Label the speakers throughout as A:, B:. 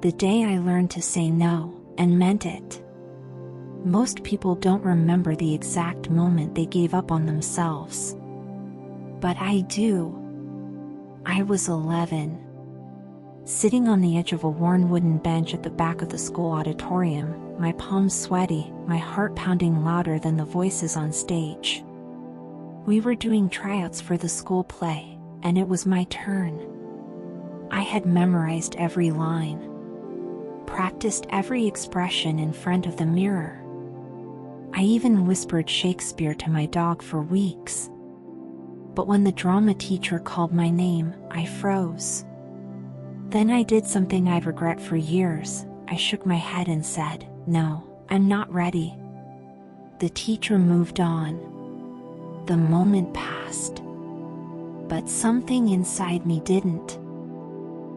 A: The day I learned to say no, and meant it. Most people don't remember the exact moment they gave up on themselves. But I do. I was 11. Sitting on the edge of a worn wooden bench at the back of the school auditorium, my palms sweaty, my heart pounding louder than the voices on stage. We were doing tryouts for the school play, and it was my turn. I had memorized every line, practiced every expression in front of the mirror. I even whispered Shakespeare to my dog for weeks. But when the drama teacher called my name, I froze. Then I did something I'd regret for years. I shook my head and said, "No, I'm not ready." The teacher moved on. The moment passed. But something inside me didn't.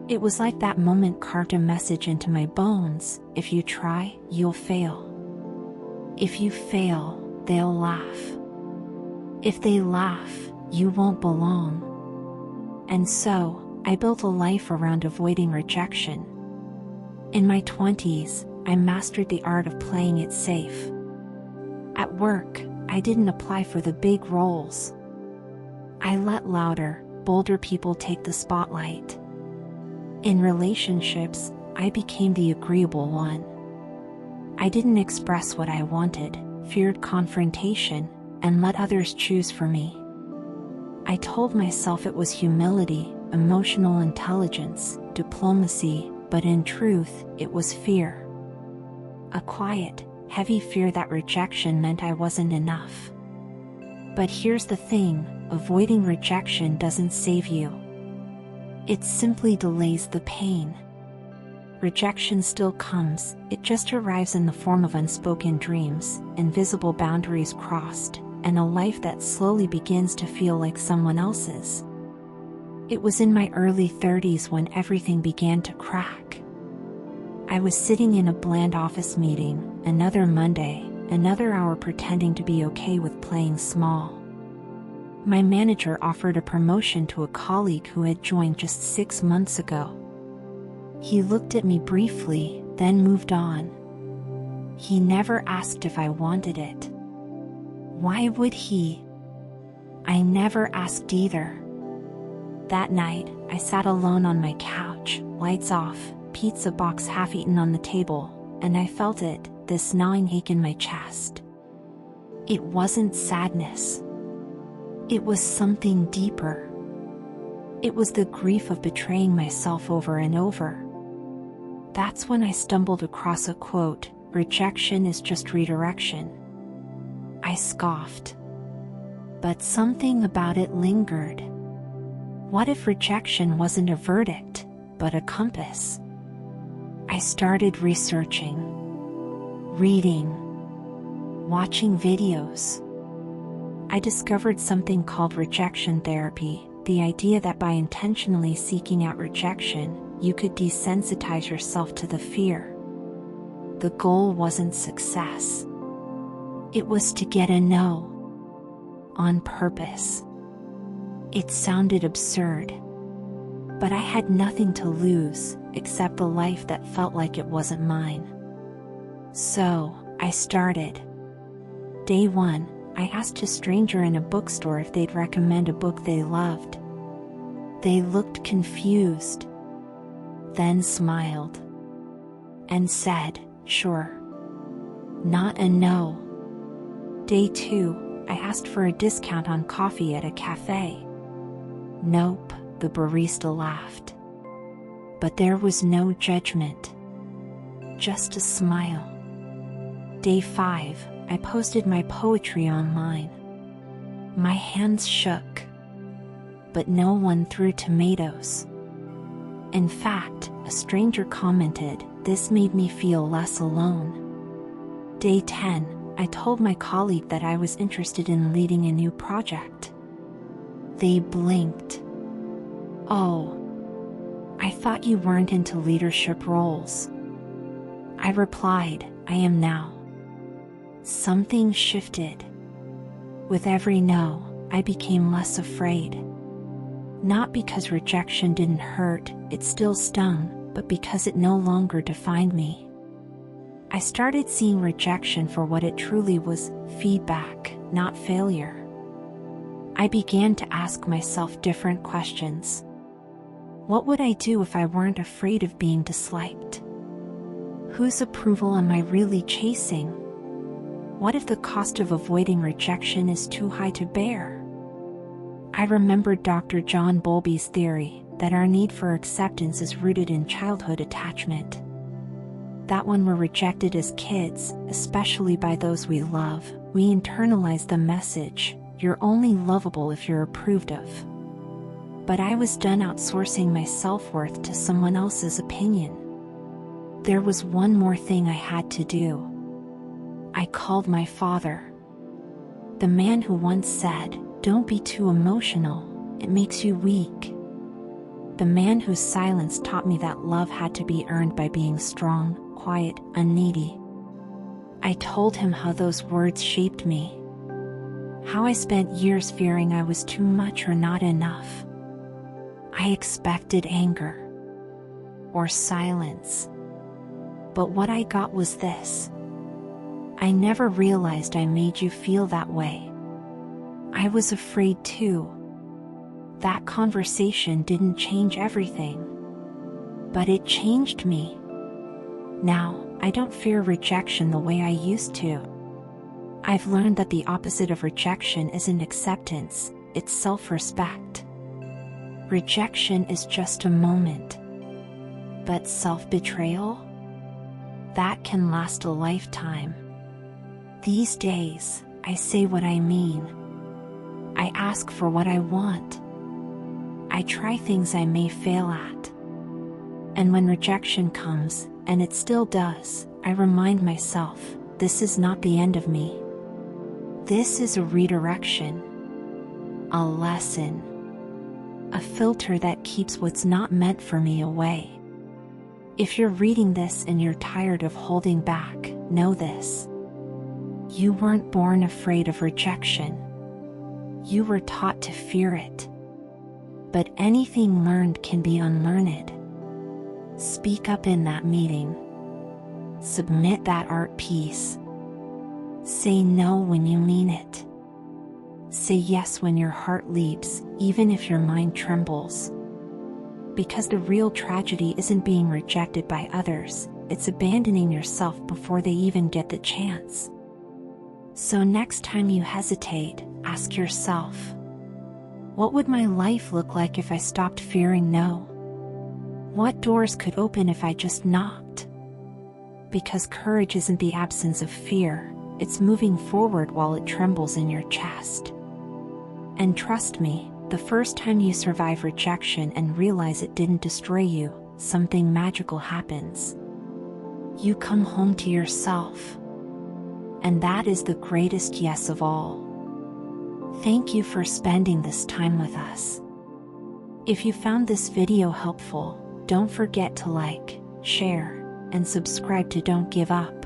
A: It was like that moment carved a message into my bones: if you try, you'll fail. If you fail, they'll laugh. If they laugh, you won't belong. And so, I built a life around avoiding rejection. In my 20s, I mastered the art of playing it safe. At work, I didn't apply for the big roles. I let louder, bolder people take the spotlight. In relationships, I became the agreeable one. I didn't express what I wanted, feared confrontation, and let others choose for me. I told myself it was humility, emotional intelligence, diplomacy, but in truth, it was fear. A quiet, heavy fear that rejection meant I wasn't enough. But here's the thing, avoiding rejection doesn't save you. It simply delays the pain. Rejection still comes, it just arrives in the form of unspoken dreams, invisible boundaries crossed, and a life that slowly begins to feel like someone else's. It was in my early 30s when everything began to crack. I was sitting in a bland office meeting, another Monday, another hour pretending to be okay with playing small. My manager offered a promotion to a colleague who had joined just 6 months ago. He looked at me briefly, then moved on. He never asked if I wanted it. Why would he? I never asked either. That night, I sat alone on my couch, lights off, pizza box half eaten on the table, and I felt it, this gnawing ache in my chest. It wasn't sadness. It was something deeper. It was the grief of betraying myself over and over. That's when I stumbled across a quote, "Rejection is just redirection." I scoffed. But something about it lingered. What if rejection wasn't a verdict, but a compass? I started researching, reading, watching videos. I discovered something called rejection therapy, the idea that by intentionally seeking out rejection, you could desensitize yourself to the fear. The goal wasn't success. It was to get a no. On purpose. It sounded absurd. But I had nothing to lose, except the life that felt like it wasn't mine. So, I started. Day 1, I asked a stranger in a bookstore if they'd recommend a book they loved. They looked confused, then smiled, and said, "Sure." Not a no. Day 2, I asked for a discount on coffee at a cafe. Nope, the barista laughed. But there was no judgment. Just a smile. Day 5, I posted my poetry online. My hands shook. But no one threw tomatoes. In fact, a stranger commented, "This made me feel less alone." Day 10, I told my colleague that I was interested in leading a new project. They blinked. "Oh, I thought you weren't into leadership roles." I replied, "I am now." Something shifted. With every no, I became less afraid. Not because rejection didn't hurt, it still stung, but because it no longer defined me. I started seeing rejection for what it truly was: feedback, not failure. I began to ask myself different questions. What would I do if I weren't afraid of being disliked? Whose approval am I really chasing? What if the cost of avoiding rejection is too high to bear? I remembered Dr. John Bowlby's theory that our need for acceptance is rooted in childhood attachment. That when we're rejected as kids, especially by those we love, we internalize the message, "You're only lovable if you're approved of." But I was done outsourcing my self-worth to someone else's opinion. There was one more thing I had to do. I called my father. The man who once said, "Don't be too emotional, it makes you weak." The man whose silence taught me that love had to be earned by being strong, quiet, and needy. I told him how those words shaped me. How I spent years fearing I was too much or not enough. I expected anger or silence. But what I got was this: "I never realized I made you feel that way." I was afraid too. That conversation didn't change everything, but it changed me. Now, I don't fear rejection the way I used to. I've learned that the opposite of rejection isn't acceptance, it's self-respect. Rejection is just a moment. But self-betrayal? That can last a lifetime. These days, I say what I mean. I ask for what I want. I try things I may fail at. And when rejection comes, and it still does, I remind myself, this is not the end of me. This is a redirection, a lesson, a filter that keeps what's not meant for me away. If you're reading this and you're tired of holding back, know this: you weren't born afraid of rejection. You were taught to fear it. But anything learned can be unlearned. Speak up in that meeting. Submit that art piece. Say no when you mean it. Say yes when your heart leaps, even if your mind trembles. Because the real tragedy isn't being rejected by others, it's abandoning yourself before they even get the chance. So next time you hesitate, ask yourself, what would my life look like if I stopped fearing no? What doors could open if I just knocked? Because courage isn't the absence of fear, it's moving forward while it trembles in your chest. And trust me, the first time you survive rejection and realize it didn't destroy you, something magical happens. You come home to yourself. And that is the greatest yes of all. Thank you for spending this time with us. If you found this video helpful, don't forget to like, share, and subscribe to Don't Give Up.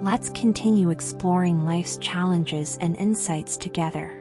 A: Let's continue exploring life's challenges and insights together.